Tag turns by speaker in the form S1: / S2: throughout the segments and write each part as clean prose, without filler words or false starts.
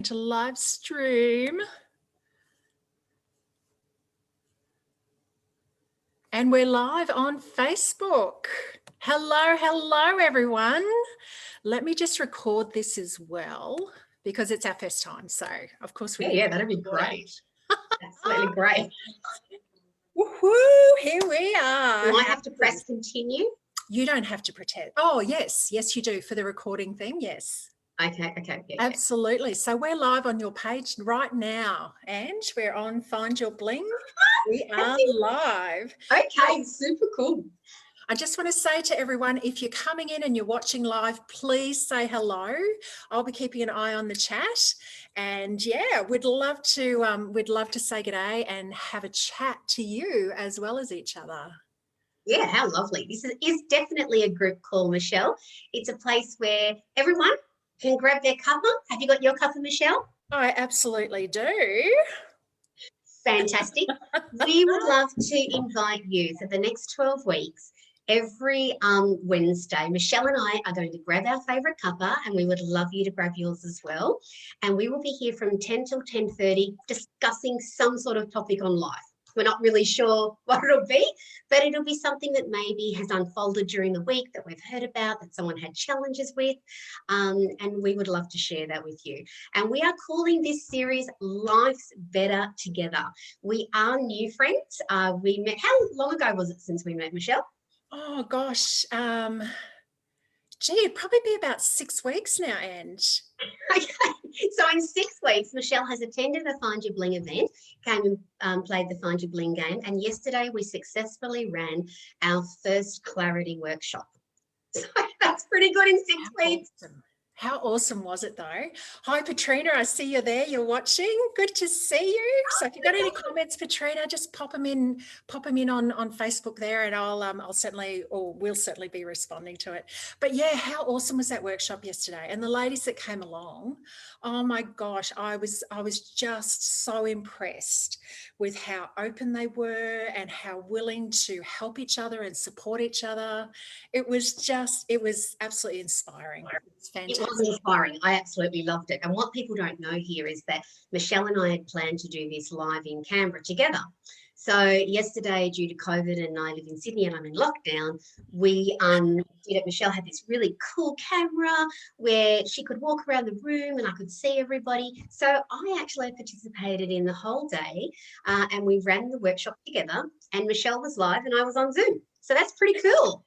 S1: to live stream. And we're live on Facebook. Hello, everyone. Let me just record this as well because it's our first time. So, of course, we
S2: yeah, that'd be great. Absolutely great.
S1: Woohoo! Here we are.
S2: Do I have to press continue?
S1: You don't have to pretend. Oh, yes, you do for the recording thing. Yes.
S2: Okay. Yeah,
S1: absolutely. So we're live on your page right now, Ange. We're on Find Your Bling. We are live.
S2: Okay, super cool.
S1: I just want to say to everyone, if you're coming in and you're watching live, please say hello. I'll be keeping an eye on the chat, and yeah, we'd love to say g'day and have a chat to you as well as each other.
S2: Yeah, how lovely. This is definitely a group call, Michelle. It's a place where everyone can grab their cuppa. Have you got your cuppa, Michelle?
S1: I absolutely do.
S2: Fantastic. We would love to invite you for the next 12 weeks. Every Wednesday, Michelle and I are going to grab our favourite cuppa, and we would love you to grab yours as well. And we will be here from 10 till 10:30 discussing some sort of topic on life. We're not really sure what it'll be, but it'll be something that maybe has unfolded during the week that we've heard about, that someone had challenges with, and we would love to share that with you. And we are calling this series Life's Better Together. We are new friends. We met, how long ago was it since we met, Michelle?
S1: Oh, gosh. It'd probably be about 6 weeks now, Ange.
S2: Okay, so in 6 weeks, Michelle has attended a Find Your Bling event, came and played the Find Your Bling game, and yesterday we successfully ran our first clarity workshop. So that's pretty good in 6 weeks.
S1: Awesome. How awesome was it though? Hi, Patrina, I see you're there. You're watching. Good to see you. So if you've got any comments, Patrina, just pop them in on Facebook there, and we'll certainly be responding to it. But yeah, how awesome was that workshop yesterday? And the ladies that came along, oh my gosh, I was just so impressed with how open they were and how willing to help each other and support each other. It was absolutely inspiring. It's fantastic.
S2: It was inspiring. I absolutely loved it. And what people don't know here is that Michelle and I had planned to do this live in Canberra together. So yesterday, due to COVID, and I live in Sydney and I'm in lockdown, we did it. Michelle had this really cool camera where she could walk around the room and I could see everybody. So I actually participated in the whole day, and we ran the workshop together, and Michelle was live and I was on Zoom. So that's pretty cool.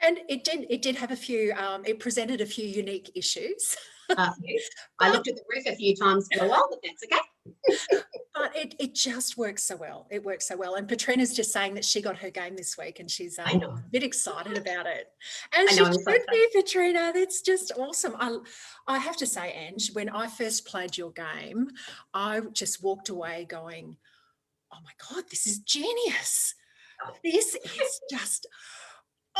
S1: And it did have a few, it presented a few unique issues.
S2: Yes. I looked at the roof a few times for a while, but that's okay.
S1: But it just works so well. It works so well. And Patrina's just saying that she got her game this week and she's a bit excited about it. And she should be, Patrina. That's just awesome. I have to say, Ange, when I first played your game, I just walked away going, oh my God, this is genius. This is just...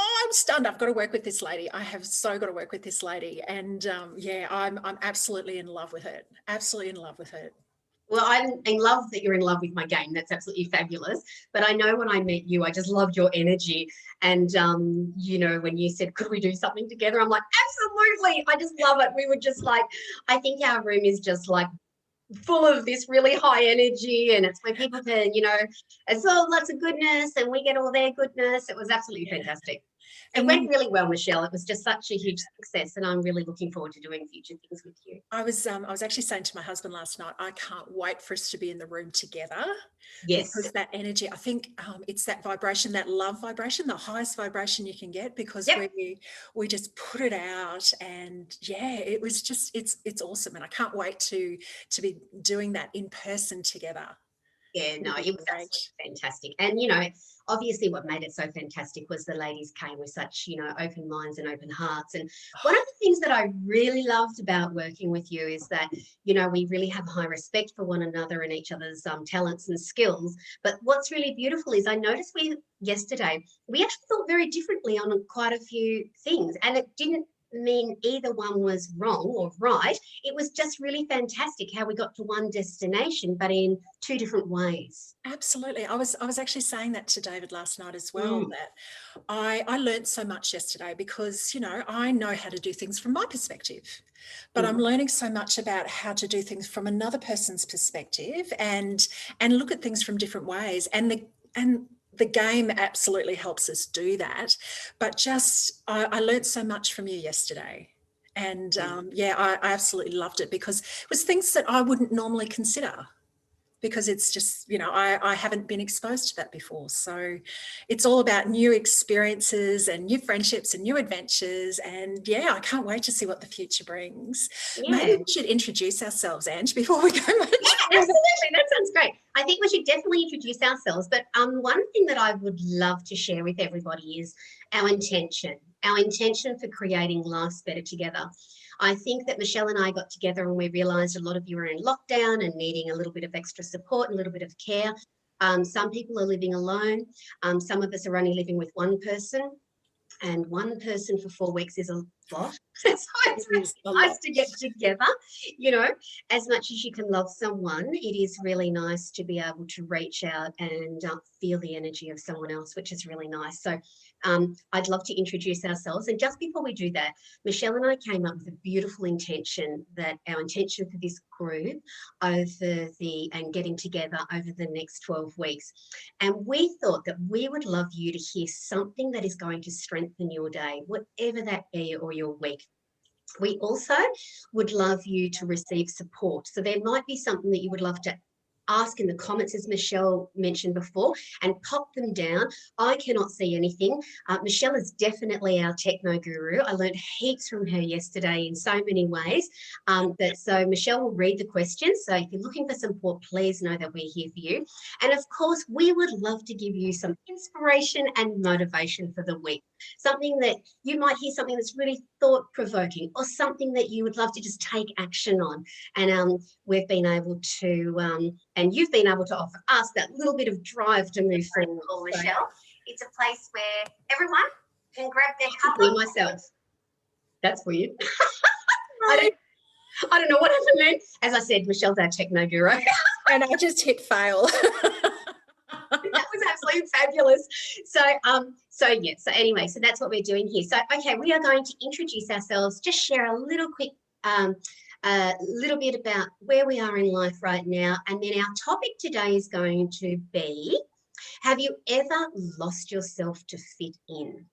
S1: Oh, I'm stunned. I've got to work with this lady. I have so got to work with this lady. And yeah, I'm absolutely in love with it. Absolutely in love with it.
S2: Well, I'm in love that you're in love with my game. That's absolutely fabulous. But I know when I met you, I just loved your energy. And, when you said, could we do something together? I'm like, absolutely. I just love it. We were just like, I think our room is just like full of this really high energy, and it's where people can, it's all lots of goodness and we get all their goodness. It was absolutely fantastic. It went really well, Michelle. It was just such a huge success, and I'm really looking forward to doing future things with you.
S1: I was actually saying to my husband last night, I can't wait for us to be in the room together.
S2: Yes.
S1: Because that energy, I think it's that vibration, that love vibration, the highest vibration you can get, because we just put it out, and yeah, it was just, it's awesome. And I can't wait to be doing that in person together.
S2: Yeah, no, it was absolutely fantastic. And, obviously what made it so fantastic was the ladies came with such, open minds and open hearts. And one of the things that I really loved about working with you is that, we really have high respect for one another and each other's talents and skills. But what's really beautiful is I noticed yesterday, we actually thought very differently on quite a few things. And it didn't mean either one was wrong or right. It was just really fantastic how we got to one destination, but in two different ways.
S1: Absolutely. I was actually saying that to David last night as well,
S2: Mm,
S1: that I learned so much yesterday because, I know how to do things from my perspective, but I'm
S2: mm,
S1: learning so much about how to do things from another person's perspective and look at things from different ways. And the game absolutely helps us do that. But just I learned so much from you yesterday. And
S2: mm.
S1: yeah, I absolutely loved it because it was things that I wouldn't normally consider because it's just, I haven't been exposed to that before. So it's all about new experiences and new friendships and new adventures. And yeah, I can't wait to see what the future brings. Maybe
S2: Yeah.
S1: we should introduce ourselves, Ange, before we go much
S2: Yeah,
S1: further.
S2: absolutely. That sounds great. I think we should definitely introduce ourselves. But one thing that I would love to share with everybody is our intention for creating lives better together. I think that Michelle and I got together and we realised a lot of you are in lockdown and needing a little bit of extra support and a little bit of care. Some people are living alone. Some of us are only living with one person. And one person for 4 weeks is a lot. So it's
S1: It
S2: really
S1: is a
S2: nice
S1: lot.
S2: to get together. You know, as much as you can love someone, it is really nice to be able to reach out and feel the energy of someone else, which is really nice. So I'd love to introduce ourselves. And just before we do that, Michelle and I came up with a beautiful intention that our intention for this group and getting together over the next 12 weeks. And we thought that we would love you to hear something that is going to strengthen your day, whatever that be, or your week. We also would love you to receive support. So there might be something that you would love to ask in the comments, as Michelle mentioned before, and pop them down. I cannot see anything. Michelle is definitely our techno guru. I learned heaps from her yesterday in so many ways. So Michelle will read the questions. So if you're looking for support, please know that we're here for you. And of course, we would love to give you some inspiration and motivation for the week. Something that you might hear something that's really thought provoking or something that you would love to just take action on. And we've been able to, and you've been able to offer us that little bit of drive to move forward. Call Michelle. It's a place where everyone can grab their cup. Myself. That's weird. I don't know what happened then. As I said, Michelle's our techno guru.
S1: And I just hit fail.
S2: That was absolutely fabulous. So anyway, so that's what we're doing here. So okay, we are going to introduce ourselves, just share a little quick little bit about where we are in life right now, and then our topic today is going to be, have you ever lost yourself to fit in?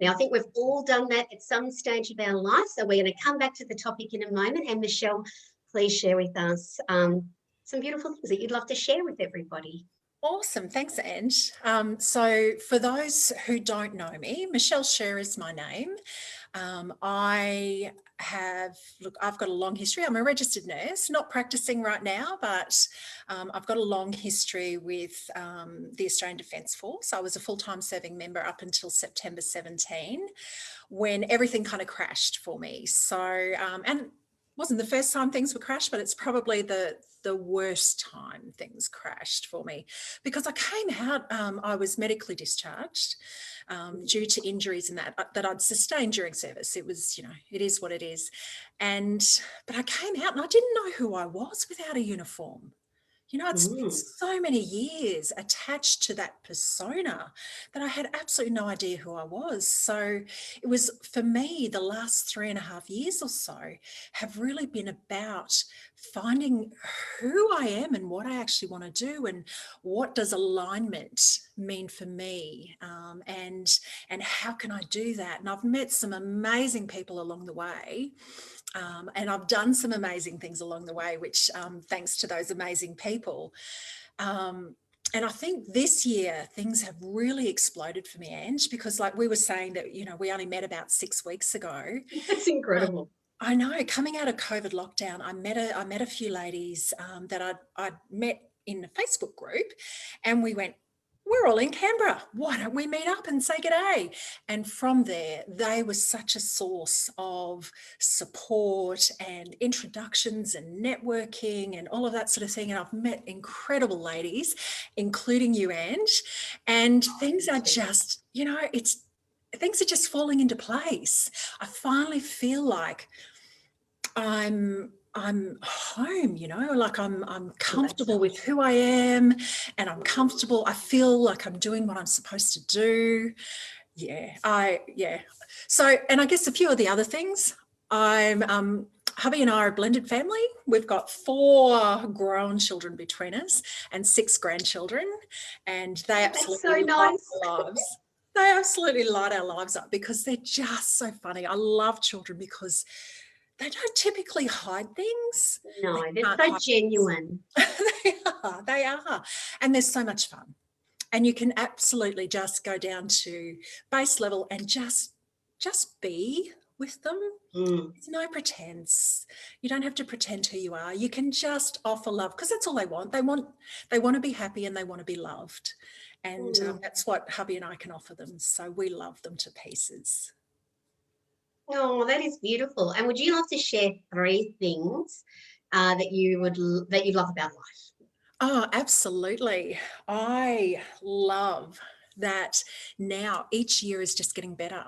S2: Now, I think we've all done that at some stage of our life, so we're going to come back to the topic in a moment. And Michelle, please share with us some beautiful things that you'd love to share with everybody.
S1: Awesome. Thanks, Ange. So for those who don't know me, Michele Scherr is my name. I've got a long history. I'm a registered nurse, not practicing right now, but I've got a long history with the Australian Defence Force. I was a full-time serving member up until September 17, when everything kind of crashed for me. So, and wasn't the first time things were crashed, but it's probably the worst time things crashed for me, because I came out, I was medically discharged due to injuries and that I'd sustained during service. It was, it is what it is. But I came out and I didn't know who I was without a uniform. I'd spent so many years attached to that persona that I had absolutely no idea who I was. So it was, for me, the last 3.5 years or so have really been about finding who I am and what I actually want to do, and what does alignment mean for me, and how can I do that. And I've met some amazing people along the way. And I've done some amazing things along the way, which thanks to those amazing people. And I think this year things have really exploded for me, Ange, because like we were saying that, we only met about 6 weeks ago.
S2: That's incredible.
S1: I know, coming out of COVID lockdown, I met a few ladies that I'd met in a Facebook group, and we went, we're all in Canberra. Why don't we meet up and say g'day? And from there, they were such a source of support and introductions and networking and all of that sort of thing. And I've met incredible ladies, including you, Ange, and things are just, things are just falling into place. I finally feel like I'm home, you know, like I'm comfortable with who I am, and I'm comfortable. I feel like I'm doing what I'm supposed to do. Yeah. So, and I guess a few of the other things, I'm hubby and I are a blended family. We've got 4 grown children between us and 6 grandchildren, and they
S2: That's so
S1: absolutely light
S2: nice.
S1: our lives. They absolutely light our lives up because they're just so funny. I love children because they don't typically hide things.
S2: No,
S1: They
S2: they're
S1: can't
S2: so
S1: hide
S2: genuine.
S1: they are. And there's so much fun. And you can absolutely just go down to base level and just be with them.
S2: Mm.
S1: There's no pretense. You don't have to pretend who you are. You can just offer love, because that's all they want. They want to be happy and they want to be loved. And that's what hubby and I can offer them. So we love them to pieces.
S2: Oh, that is beautiful. And would you love to share 3 things that you love about life?
S1: Oh, absolutely. I love that now each year is just getting better.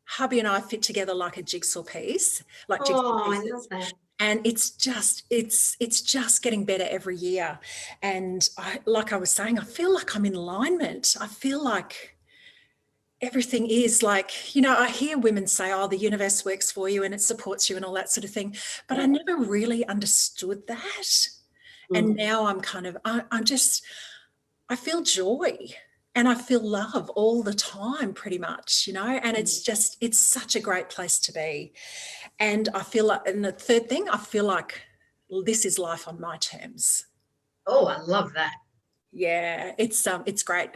S1: Hubby and I fit together like a jigsaw piece, like jigsaw
S2: Oh, I love
S1: pieces.
S2: that.
S1: And it's just getting better every year. And like I was saying, I feel like I'm in alignment. I feel like everything is like, you know, I hear women say, oh, the universe works for you and it supports you and all that sort of thing. But I never really understood that. And
S2: Mm.
S1: now I'm kind of, I feel joy and I feel love all the time, pretty much, you know, and it's such a great place to be. And I feel like, and the third thing, I feel like this is life on my terms.
S2: Oh, I love that.
S1: Yeah, it's great.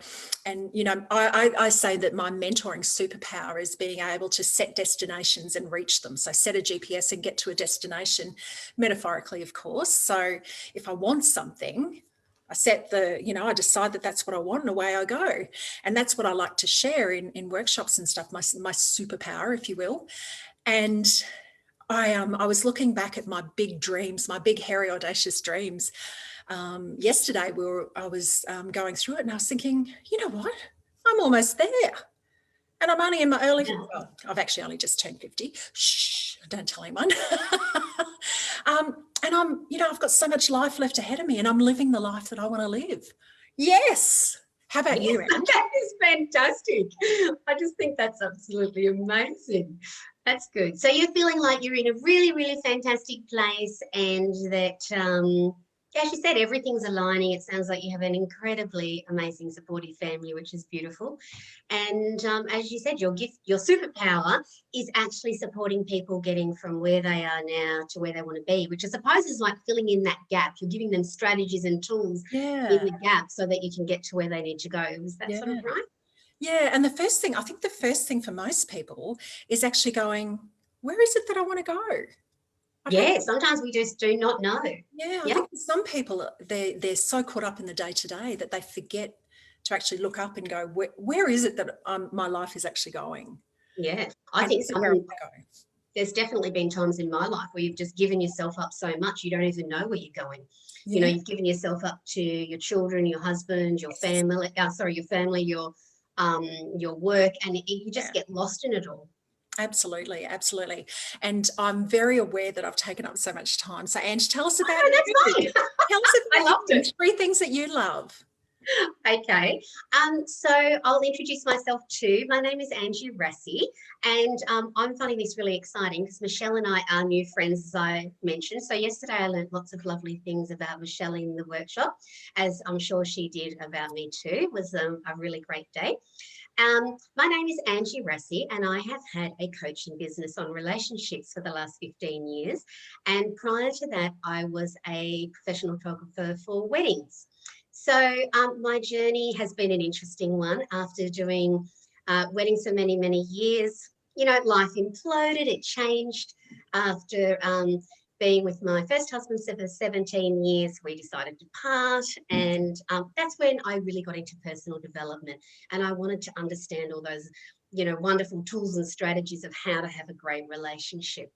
S1: And you know, I say that my mentoring superpower is being able to set destinations and reach them. So set a GPS and get to a destination, metaphorically, of course. So if I want something, I decide that that's what I want and away I go. And that's what I like to share in workshops and stuff, my superpower, if you will. And I was looking back at my big dreams, my big, hairy, audacious dreams. Yesterday, I was going through it, and I was thinking, you know what? I'm almost there, and I'm only in my early. Well, I've actually only just turned 50. Shh! Don't tell anyone. And I've got so much life left ahead of me, and I'm living the life that I want to live. Yes. How about you, Ange?
S2: That is fantastic. I just think that's absolutely amazing. That's good. So you're feeling like you're in a really, really fantastic place, and that, as you said, everything's aligning. It sounds like you have an incredibly amazing, supportive family, which is beautiful. And as you said, your gift, your superpower is actually supporting people getting from where they are now to where they want to be, which I suppose is like filling in that gap. You're giving them strategies and tools in
S1: Yeah.
S2: the gap so that you can get to where they need to go. Is that sort of
S1: Yeah.
S2: right?
S1: Yeah. And I think the first thing for most people is actually going, where is it that I want to go? I don't.
S2: Yeah, sometimes we just do not know.
S1: Yeah, I
S2: Yeah,
S1: think for some people they're so caught up in the day to day that they forget to actually look up and go, where is it that my life is actually going?
S2: yeah. I
S1: And
S2: think
S1: is it where I want to go?
S2: there's definitely been times in my life where you've just given yourself up so much you don't even know where you're going. You know,
S1: Yeah.
S2: you've given yourself up to your children, your husband, your
S1: Yes.
S2: family, your family, your work, and you
S1: Yeah.
S2: just get lost in it all.
S1: Absolutely, absolutely. And I'm very aware that I've taken up so much time. So, Ange, tell us about
S2: Oh,
S1: you.
S2: that's fine.
S1: Tell us
S2: I
S1: about
S2: loved
S1: you
S2: it.
S1: and 3 things that you love.
S2: Okay, so I'll introduce myself too. My name is Angie Rassi, and I'm finding this really exciting because Michele and I are new friends, as I mentioned. So yesterday I learned lots of lovely things about Michele in the workshop, as I'm sure she did about me too. It was a really great day. My name is Angie Rassi, and I have had a coaching business on relationships for the last 15 years. And prior to that, I was a professional photographer for weddings. So my journey has been an interesting one. After doing weddings for many, many years, you know, life imploded, it changed. After being with my first husband for 17 years, we decided to part. And that's when I really got into personal development. And I wanted to understand all those, you know, wonderful tools and strategies of how to have a great relationship.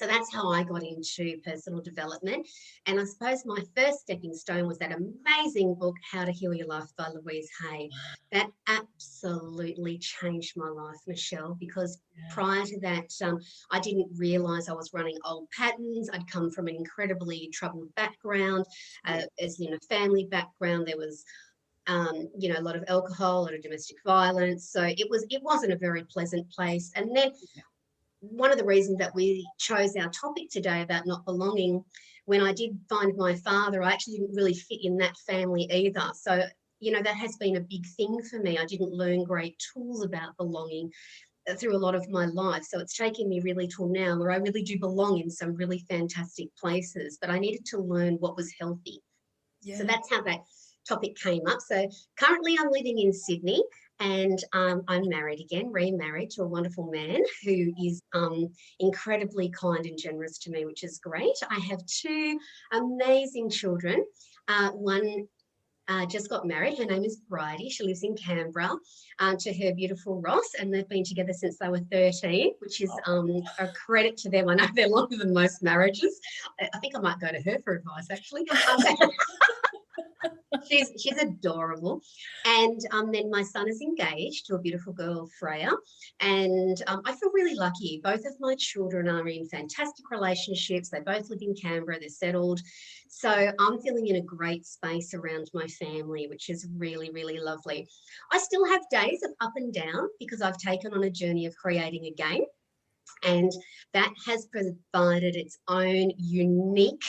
S2: So that's how I got into personal development. And I suppose my first stepping stone was that amazing book, How to Heal Your Life by Louise Hay. That absolutely changed my life, Michelle, because prior to that, I didn't realise I was running old patterns. I'd come from an incredibly troubled background, as in a family background. There was a lot of alcohol, a lot of domestic violence. So it wasn't a very pleasant place. And then one of the reasons that we chose our topic today about not belonging, when I did find my father, I actually didn't really fit in that family either. So, that has been a big thing for me. I didn't learn great tools about belonging through a lot of my life. So it's taken me really till now where I really do belong in some really fantastic places, but I needed to learn what was healthy. So that's how that topic came up. So currently I'm living in Sydney, and I'm married again, remarried to a wonderful man who is incredibly kind and generous to me, which is great. I have two amazing children. One just got married. Her name is Bridie. She lives in Canberra, to her beautiful Ross, and they've been together since they were 13, which is a credit to them. I know they're longer than most marriages. I think I might go to her for advice, actually. She's adorable. And then my son is engaged to a beautiful girl, Freya. And I feel really lucky. Both of my children are in fantastic relationships. They both live in Canberra. They're settled. So I'm feeling in a great space around my family, which is really, really lovely. I still have days of up and down because I've taken on a journey of creating a game. And that has provided its own unique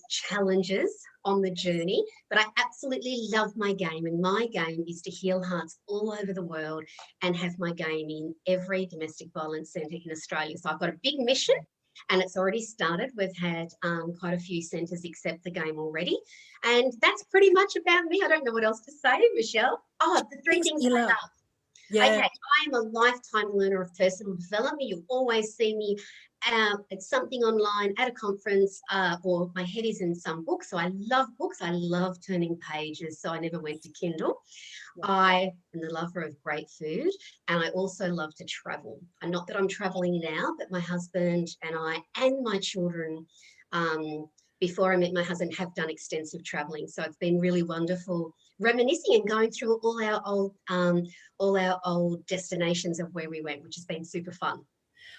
S2: challenges on the journey, but I absolutely love my game, and my game is to heal hearts all over the world and have my game in every domestic violence centre in Australia. So I've got a big mission, and it's already started. We've had quite a few centres accept the game already, and that's pretty much about me. I don't know what else to say, Michelle. Oh, the three things I love. Okay, I am a lifetime learner of personal development. You'll always see me at something online, at a conference, or my head is in some book. So I love books. I love turning pages. So I never went to Kindle. I am the lover of great food, and I also love to travel. And not that I'm traveling now, but my husband and I and my children, before I met my husband, have done extensive traveling. So it's been really wonderful reminiscing and going through all our old destinations of where we went, which has been super fun.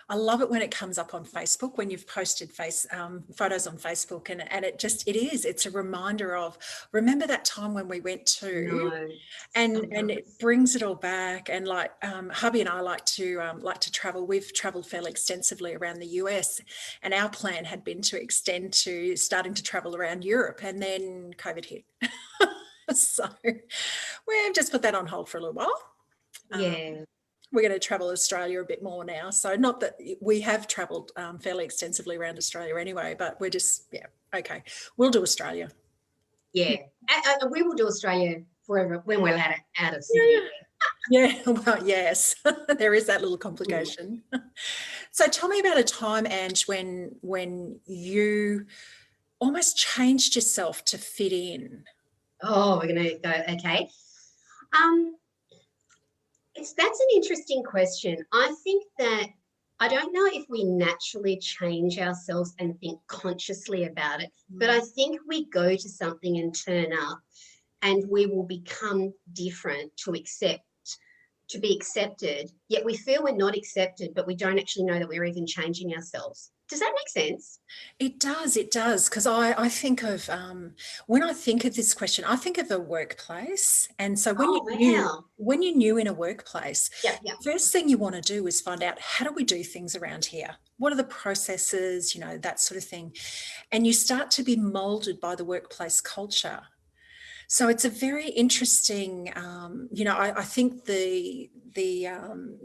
S1: I love it when it comes up on Facebook, when you've posted photos on Facebook, and it's a reminder of, remember that time when we went to, and it brings it all back. And like hubby and I like to travel. We've traveled fairly extensively around the US, and our plan had been to extend to starting to travel around Europe, and then COVID hit. So we've just put that on hold for a little while. We're going to travel Australia a bit more now. So not that we have travelled fairly extensively around Australia anyway, but we're just, okay, we'll do Australia.
S2: Yeah, we will do Australia forever when we're out of Sydney.
S1: Yeah, well, yes, there is that little complication. So tell me about a time, Ange, when you almost changed yourself to fit in.
S2: Oh, we're going to go, okay. That's an interesting question. I think that I don't know if we naturally change ourselves and think consciously about it, but I think we go to something and turn up, and we will become different to be accepted, yet we feel we're not accepted, but we don't actually know that we're even changing ourselves. Does that make sense?
S1: It does, because I think of, when I think of this question, I think of the workplace. And so when you're new in a workplace, the first thing you want to do is find out, how do we do things around here? What are the processes, that sort of thing. And you start to be molded by the workplace culture. So it's a very interesting, I think the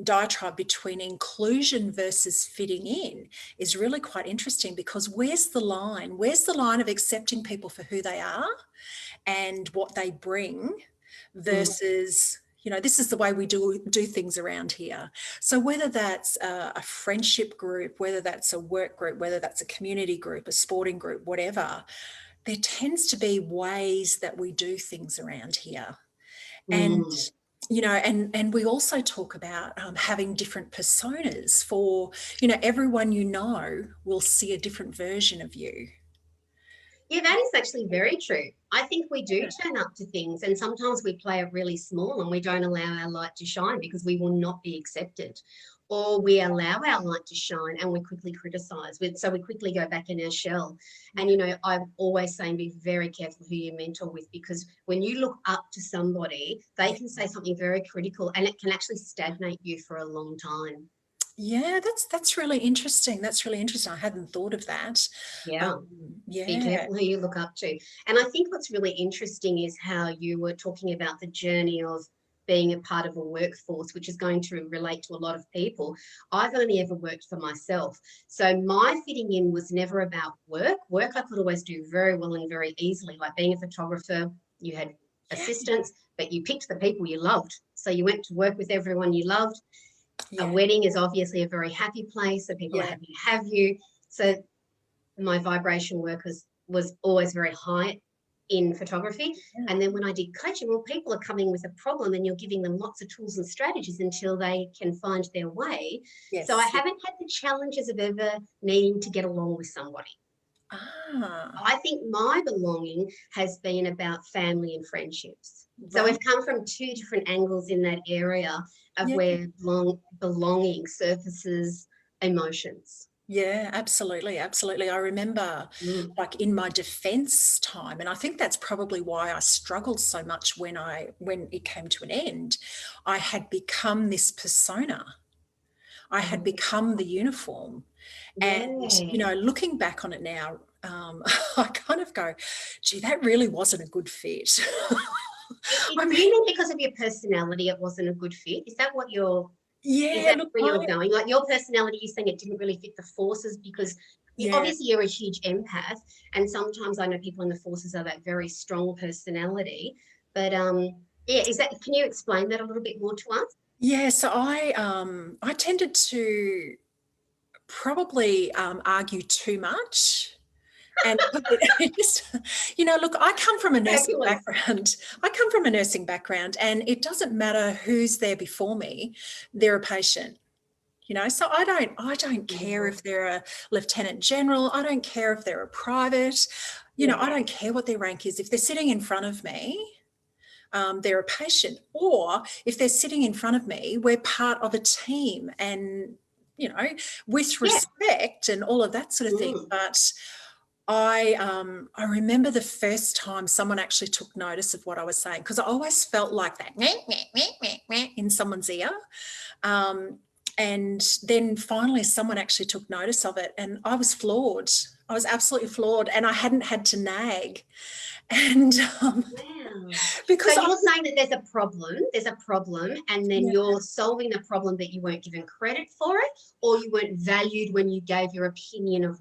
S1: diatribe between inclusion versus fitting in is really quite interesting, because where's the line? Where's the line of accepting people for who they are and what they bring versus, this is the way we do things around here. So whether that's a friendship group, whether that's a work group, whether that's a community group, a sporting group, whatever, there tends to be ways that we do things around here. And you know, and we also talk about having different personas for, you know, everyone you know will see a different version of you.
S2: Yeah, that is actually very true. I think we do turn up to things, and sometimes we play it really small and we don't allow our light to shine because we will not be accepted. Or we allow our light to shine and we quickly criticize. So we quickly go back in our shell. And, you know, I'm always saying be very careful who you mentor with, because when you look up to somebody, they can say something very critical and it can actually stagnate you for a long time.
S1: Yeah, that's really interesting. That's really interesting. I hadn't thought of that.
S2: Yeah.
S1: Um,
S2: Be
S1: yeah,
S2: careful who you look up to. And I think what's really interesting is how you were talking about the journey of being a part of a workforce, which is going to relate to a lot of people. I've only ever worked for myself. So my fitting in was never about work. Work I could always do very well and very easily. Like being a photographer, you had
S1: yeah,
S2: assistants, but you picked the people you loved. So you went to work with everyone you loved. A
S1: yeah,
S2: wedding is obviously a very happy place, so people are
S1: yeah,
S2: happy to have you. So my vibration work was always very high in photography.
S1: yeah.
S2: And then when I did coaching, well, people are coming with a problem and you're giving them lots of tools and strategies until they can find their way. So I
S1: Yes. Yeah.
S2: haven't had the challenges of ever needing to get along with somebody.
S1: Ah,
S2: I think my belonging has been about family and friendships. So
S1: right.
S2: we've come from two different angles in that area of
S1: Yeah.
S2: where belonging surfaces emotions.
S1: Yeah, absolutely, absolutely. I remember
S2: Mm.
S1: like in my defense time, and I think that's probably why I struggled so much when it came to an end. I had become this persona. I had
S2: Mm.
S1: become the uniform. And, you
S2: Yeah.
S1: know, looking back on it now, I kind of go, gee, that really wasn't a good fit. I
S2: Do
S1: mean,
S2: you mean because of your personality it wasn't a good fit? Is
S1: yeah,
S2: that
S1: look,
S2: where you're going? Like your personality, you're saying it didn't really fit the forces because
S1: yeah,
S2: obviously you're a huge empath, and sometimes I know people in the forces are that very strong personality. But yeah, is that? Can you explain that a little bit more to us?
S1: yeah. So I tended to probably argue too much. And it just, you know, look, I come from a nursing
S2: Fabulous.
S1: background. I come from a nursing background, and it doesn't matter who's there before me, they're a patient. You know, so I don't care
S2: Beautiful.
S1: if they're a lieutenant general. I don't care if they're a private. You know,
S2: Yeah.
S1: I don't care what their rank is. If they're sitting in front of me, they're a patient. Or if they're sitting in front of me, we're part of a team, and you know, with
S2: Yeah.
S1: respect and all of that sort of thing.
S2: Mm.
S1: But I remember the first time someone actually took notice of what I was saying, because I always felt like that meh, meh, meh, meh, meh, in someone's ear. Um, and then finally someone actually took notice of it, and I was floored. I was absolutely floored, and I hadn't had to nag. And
S2: Wow. So
S1: because I,
S2: you're saying that there's a problem, and then
S1: yeah,
S2: you're solving the problem that you weren't given credit for it, or you weren't valued when you gave your opinion of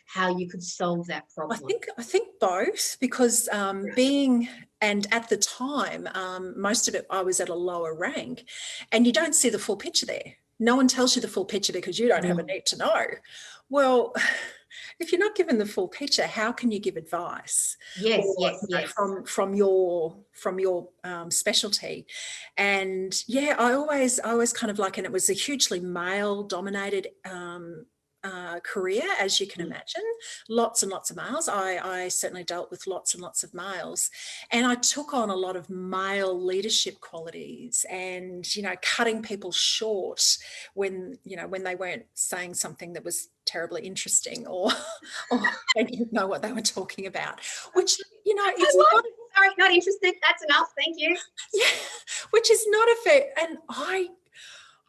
S2: how you could solve that problem.
S1: I think both, because being, and at the time, most of it I was at a lower rank, and you don't see the full picture there. No one tells you the full picture because you don't have a
S2: Mm.
S1: need to know. Well, if you're not given the full picture, how can you give advice,
S2: Yes,
S1: or
S2: yes,
S1: you know,
S2: yes.
S1: from your specialty? And yeah, I always kind of like, and it was a hugely male dominated career, as you can
S2: Mm.
S1: imagine. Lots and lots of males. I certainly dealt with lots and lots of males, and I took on a lot of male leadership qualities, and you know, cutting people short when they weren't saying something that was terribly interesting, or they didn't know what they were talking about, which you know,
S2: I
S1: it's
S2: love
S1: not.
S2: it. Sorry, not interested. That's enough. Thank you.
S1: Yeah, which is not a fair. And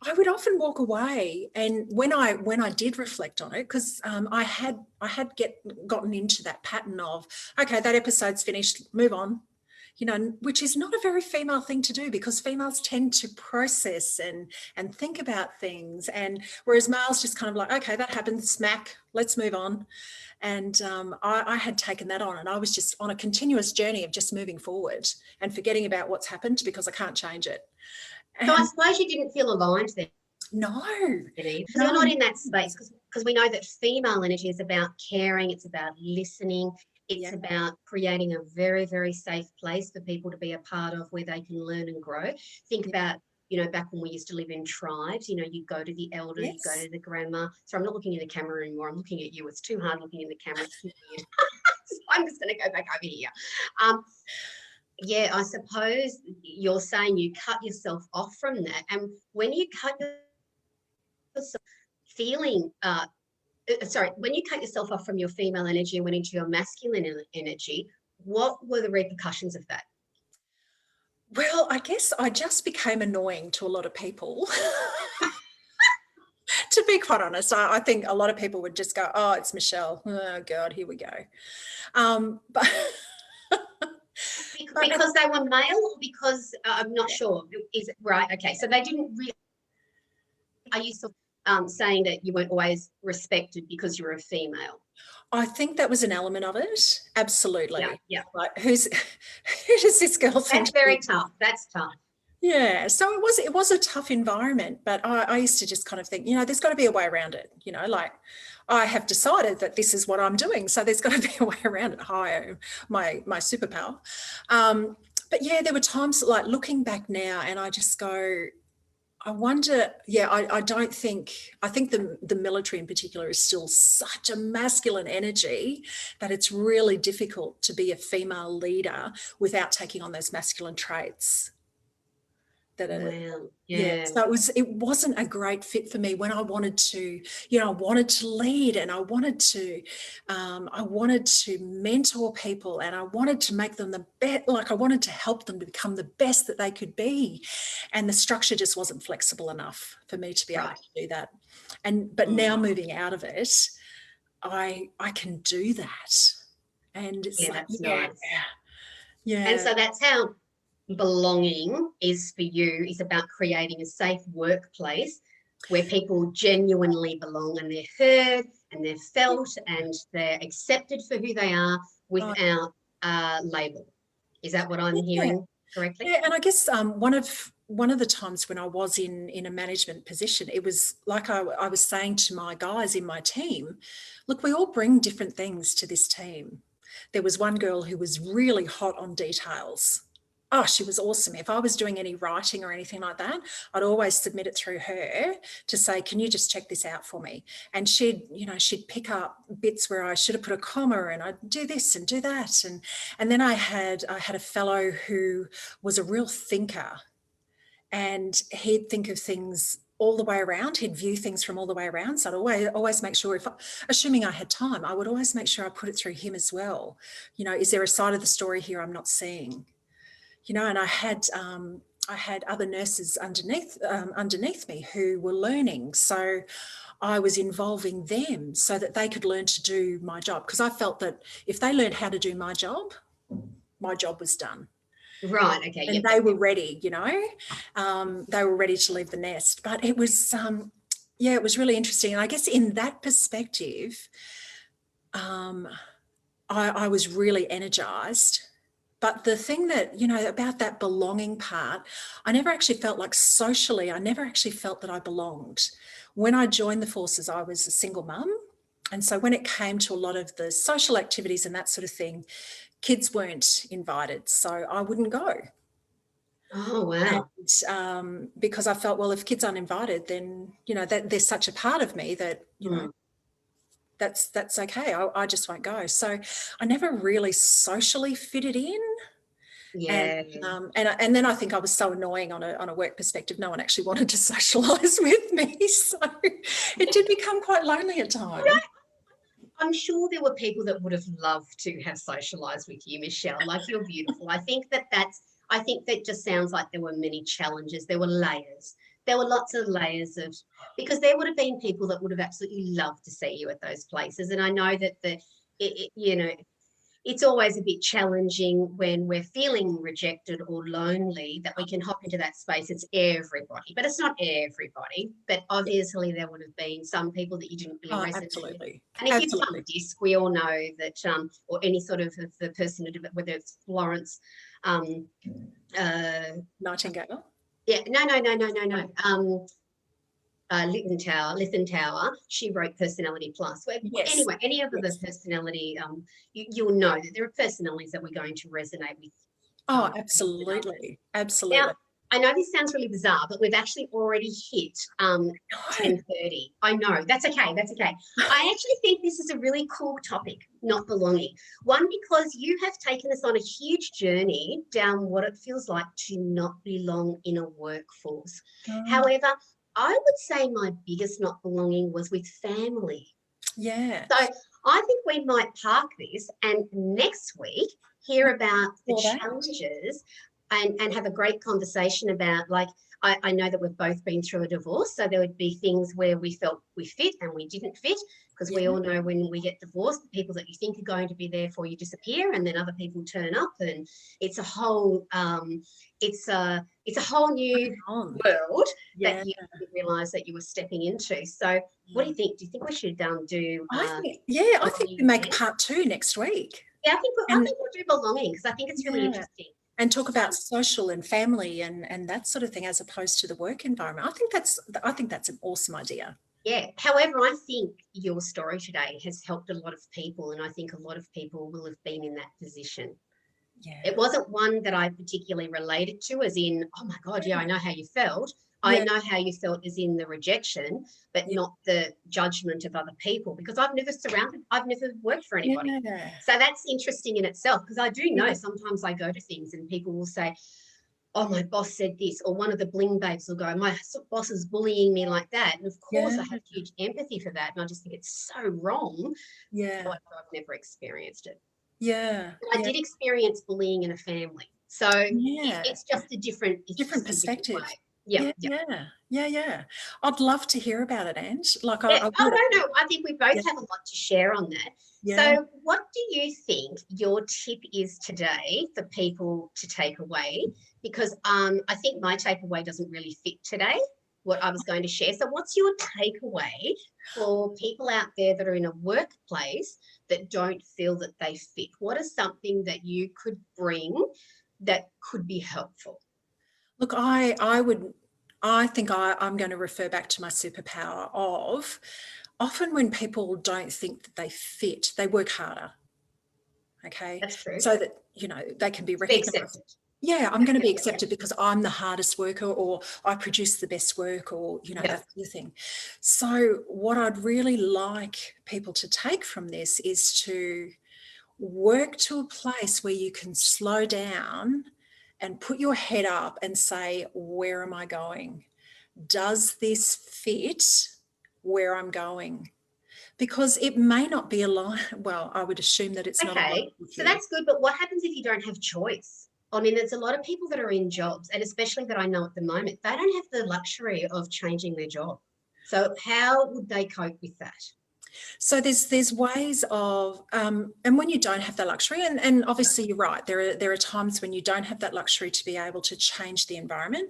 S1: I would often walk away, and when I did reflect on it, because I had gotten into that pattern of, okay, that episode's finished, move on, you know, which is not a very female thing to do, because females tend to process and think about things, and whereas males just kind of like, okay, that happened, smack, let's move on. And I had taken that on, and I was just on a continuous journey of just moving forward and forgetting about what's happened because I can't change it.
S2: So I
S1: And
S2: suppose you didn't feel aligned then,
S1: no,
S2: because you're
S1: no,
S2: not in that space. Because we know that female energy is about caring, it's about listening, It's about creating a very, very safe place for people to be a part of where they can learn and grow. Think about, back when we used to live in tribes, you go to the elder, you go
S1: Yes.
S2: to the grandma. So I'm not looking in the camera anymore. I'm looking at you. It's too hard looking in the camera. It's too weird. So I'm just going to go back over here. Yeah, I suppose you're saying you cut yourself off from that. And when you cut yourself feeling, when you cut yourself off from your female energy and went into your masculine energy, what were the repercussions of that?
S1: Well, I guess I just became annoying to a lot of people. To be quite honest, I think a lot of people would just go, "Oh, it's Michele. Oh God, here we go." But
S2: Because they were male, or because I'm not sure. Is it right? Okay, so they didn't really. Are you sort of saying that you weren't always respected because you were a female?
S1: I think that was an element of it. Absolutely.
S2: Yeah, yeah.
S1: Like, who does this girl think?
S2: That's very tough. That's tough.
S1: Yeah, so it was a tough environment, but I used to just kind of think, there's got to be a way around it. Like I have decided that this is what I'm doing, so there's got to be a way around it. Hi, my superpower. But yeah, there were times like looking back now, and I just go, I wonder. Yeah, I don't think. I think the military in particular is still such a masculine energy that it's really difficult to be a female leader without taking on those masculine traits.
S2: Wow.
S1: Yeah,
S2: Yeah.
S1: so it wasn't a great fit for me when I wanted to, I wanted to lead, and I wanted to mentor people, and I wanted to make them the best. Like I wanted to help them to become the best that they could be, and the structure just wasn't flexible enough for me to be able to do that. But now moving out of it, I can do that, and it's like,
S2: That's
S1: yeah,
S2: nice.
S1: yeah.
S2: And so that's how belonging is for you, is about creating a safe workplace where people genuinely belong and they're heard and they're felt and they're accepted for who they are without label. Is that what I'm hearing correctly?
S1: Yeah, and I guess one of the times when I was in a management position, it was like I was saying to my guys in my team, look, we all bring different things to this team. There was one girl who was really hot on details. Oh, she was awesome. If I was doing any writing or anything like that, I'd always submit it through her to say, can you just check this out for me? And she'd pick up bits where I should have put a comma, and I'd do this and do that. And then I had a fellow who was a real thinker, and he'd think of things all the way around. He'd view things from all the way around. So I'd always make sure, assuming I had time, I would always make sure I put it through him as well. Is there a side of the story here I'm not seeing? And I had other nurses underneath me who were learning. So I was involving them so that they could learn to do my job, because I felt that if they learned how to do my job was done.
S2: Right. Okay.
S1: And they were ready, they were ready to leave the nest. But it was, it was really interesting. And I guess in that perspective, I was really energized. But the thing that, about that belonging part, I never actually felt like socially, I never actually felt that I belonged. When I joined the forces, I was a single mum. And so when it came to a lot of the social activities and that sort of thing, kids weren't invited. So I wouldn't go.
S2: Oh, wow.
S1: And, because I felt, well, if kids aren't invited, then, that there's such a part of me that, that's okay. I just won't go. So I never really socially fitted in.
S2: Yeah.
S1: And then I think I was so annoying on a work perspective, no one actually wanted to socialise with me. So it did become quite lonely at times.
S2: I'm sure there were people that would have loved to have socialised with you, Michele. Like, you're beautiful. I think that just sounds like there were many challenges. There were layers. There were lots of layers because there would have been people that would have absolutely loved to see you at those places. And I know that it's always a bit challenging when we're feeling rejected or lonely that we can hop into that space. It's everybody, but it's not everybody. But obviously there would have been some people that you didn't really resonate
S1: Absolutely.
S2: with. And if you've done disc, we all know that, or any sort of the person, whether it's Florence,
S1: Nightingale.
S2: Yeah, no. Lithentower, she wrote Personality Plus.
S1: Yes.
S2: Anyway, any of the
S1: Yes.
S2: personality, you'll know that there are personalities that we're going to resonate with.
S1: Oh,
S2: More than others.
S1: absolutely.
S2: Now,
S1: Absolutely.
S2: I know this sounds really bizarre, but we've actually already hit
S1: No.
S2: 10:30. I know, that's okay, that's okay. I actually think this is a really cool topic, not belonging. One, because you have taken us on a huge journey down what it feels like to not belong in a workforce. However, I would say my biggest not belonging was with family.
S1: Yeah.
S2: So I think we might park this and next week hear about the
S1: All that.
S2: challenges and have a great conversation about, like, I know that we've both been through a divorce, so there would be things where we felt we fit and we didn't fit, because we
S1: Yeah.
S2: all know when we get divorced, the people that you think are going to be there for you disappear, and then other people turn up, and it's a whole new
S1: On.
S2: world
S1: Yeah.
S2: that you didn't realise that you were stepping into. So what do you think? Do you think we should do
S1: I think we make
S2: again?
S1: part 2 next week.
S2: Yeah, I
S1: And
S2: think we'll do belonging, because I think it's really
S1: yeah,
S2: interesting.
S1: and talk about social and family and that sort of thing, as opposed to the work environment. I think that's an awesome idea.
S2: Yeah. However, I think your story today has helped a lot of people, and I think a lot of people will have been in that position.
S1: Yeah.
S2: It wasn't one that I particularly related to, as in, oh my God, yeah, I know how you felt. I
S1: Yeah.
S2: know how you felt as in the rejection, but
S1: Yeah.
S2: not the judgment of other people, because I've never worked for anybody.
S1: Yeah.
S2: So that's interesting in itself, because I do know
S1: Yeah.
S2: sometimes I go to things and people will say, oh, my boss said this, or one of the bling babes will go, my boss is bullying me like that. And of course,
S1: Yeah.
S2: I have huge empathy for that. And I just think it's so wrong.
S1: Yeah.
S2: However, I've never experienced it.
S1: Yeah.
S2: But I did experience bullying in a family. So
S1: Yeah.
S2: it's just a different,
S1: Perspective.
S2: way. Yeah,
S1: Yeah,
S2: yeah.
S1: yeah. I'd love to hear about it, Ange. Like
S2: Yeah.
S1: I
S2: Oh,
S1: would.
S2: no. I think we both
S1: Yeah.
S2: have a lot to share on that.
S1: Yeah.
S2: So what do you think your tip is today for people to take away? Because I think my takeaway doesn't really fit today, what I was going to share. So what's your takeaway for people out there that are in a workplace that don't feel that they fit? What is something that you could bring that could be helpful?
S1: Look, I think I'm going to refer back to my superpower of, often when people don't think that they fit, they work harder. Okay.
S2: That's true.
S1: So that, they can be
S2: Be accepted.
S1: recognized. Yeah, I'm going to be accepted because I'm the hardest worker, or I produce the best work, or, that sort of thing. So what I'd really like people to take from this is to work to a place where you can slow down and put your head up and say, where am I going? Does this fit where I'm going? Because it may not be aligned. Well, I would assume that it's not aligned
S2: Okay,
S1: with
S2: so
S1: you.
S2: that's good, but what happens if you don't have choice? I mean, there's a lot of people that are in jobs, and especially that I know at the moment, they don't have the luxury of changing their job. So how would they cope with that?
S1: So there's ways of, and when you don't have that luxury, and obviously you're right, there are times when you don't have that luxury to be able to change the environment,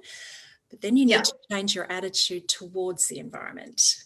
S1: but then you need to change your attitude towards the environment.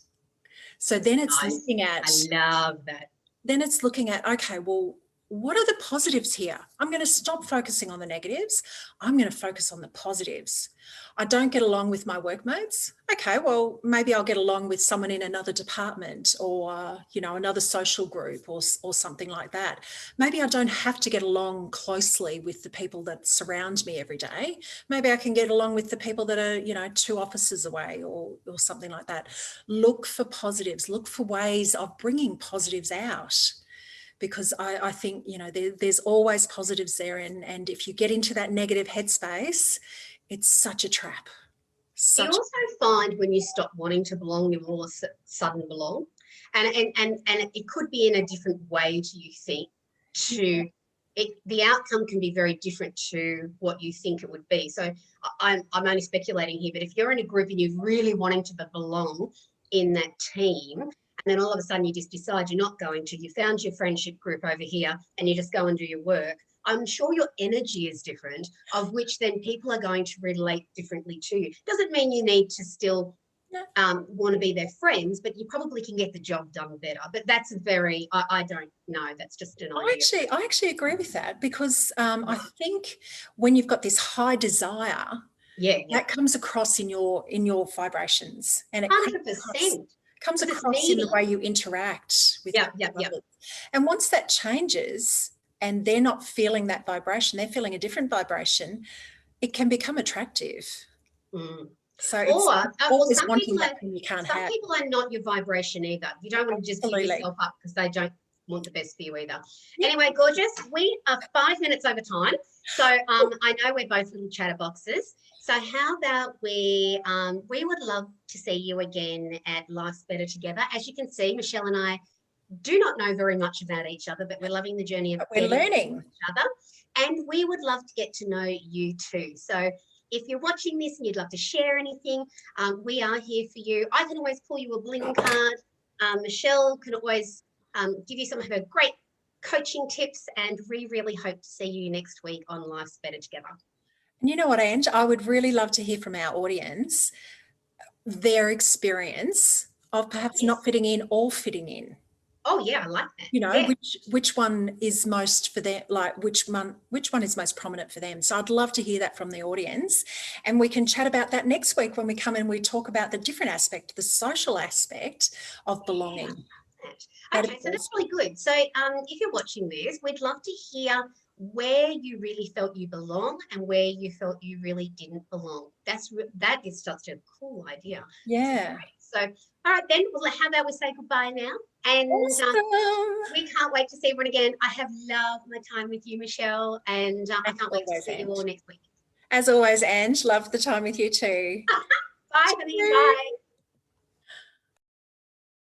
S1: So then it's looking at,
S2: I love that.
S1: Then it's looking at, okay, well, what are the positives here? I'm going to stop focusing on the negatives. I'm going to focus on the positives. I don't get along with my workmates. Okay, well, maybe I'll get along with someone in another department, or, another social group, or something like that. Maybe I don't have to get along closely with the people that surround me every day. Maybe I can get along with the people that are, 2 offices away, or something like that. Look for positives. Look for ways of bringing positives out. Because I think, there's always positives there. And if you get into that negative headspace, it's such a trap.
S2: You also find when you stop wanting to belong, you all of a sudden belong. And it could be in a different way to you think. The outcome can be very different to what you think it would be. So I'm only speculating here, but if you're in a group and you're really wanting to belong in that team, and then all of a sudden you just decide you're not going to, you found your friendship group over here and you just go and do your work, I'm sure your energy is different, of which then people are going to relate differently to you. Doesn't mean you need to still want to be their friends, but you probably can get the job done better. But that's I don't know. That's just an idea.
S1: I actually agree with that, because I think when you've got this high desire
S2: Yeah, yeah.
S1: That comes across in your vibrations, and it
S2: 100%.
S1: comes
S2: Because it's
S1: across in the
S2: needy.
S1: way you interact with
S2: Yeah, yeah, yeah.
S1: others. And once that changes and they're not feeling that vibration, they're feeling a different vibration, it can become attractive.
S2: Mm.
S1: So it's
S2: Or well,
S1: always wanting that thing you can't
S2: some
S1: have.
S2: people are not your vibration either. You don't want to just give
S1: Absolutely.
S2: yourself up because they don't want the best for you either.
S1: Yep.
S2: Anyway, gorgeous. We are 5 minutes over time. So I know we're both little chatterboxes. So how about we would love to see you again at Life's Better Together. As you can see, Michele and I do not know very much about each other, but we're loving the journey of
S1: We're learning
S2: each other. And we would love to get to know you too. So if you're watching this and you'd love to share anything, we are here for you. I can always pull you a bling card. Michele can always give you some of her great coaching tips, and we really hope to see you next week on Life's Better Together.
S1: And you know what, Ange? I would really love to hear from our audience, their experience of perhaps not fitting in or fitting in.
S2: Oh yeah, I like that.
S1: You know,
S2: yeah.
S1: which one is most for them, like which one is most prominent for them. So I'd love to hear that from the audience, and we can chat about that next week when we come and we talk about the different aspect, the social aspect of belonging.
S2: Okay, so that's really good. So if you're watching this, we'd love to hear where you really felt you belong and where you felt you really didn't belong. That is such a cool idea.
S1: Yeah.
S2: So, all right then, well, how about we say goodbye now? And
S1: awesome.
S2: We can't wait to see everyone again. I have loved my time with you, Michele, and I can't wait to see you all next week.
S1: As always, Ange, love the time with you too.
S2: Bye, honey. Bye.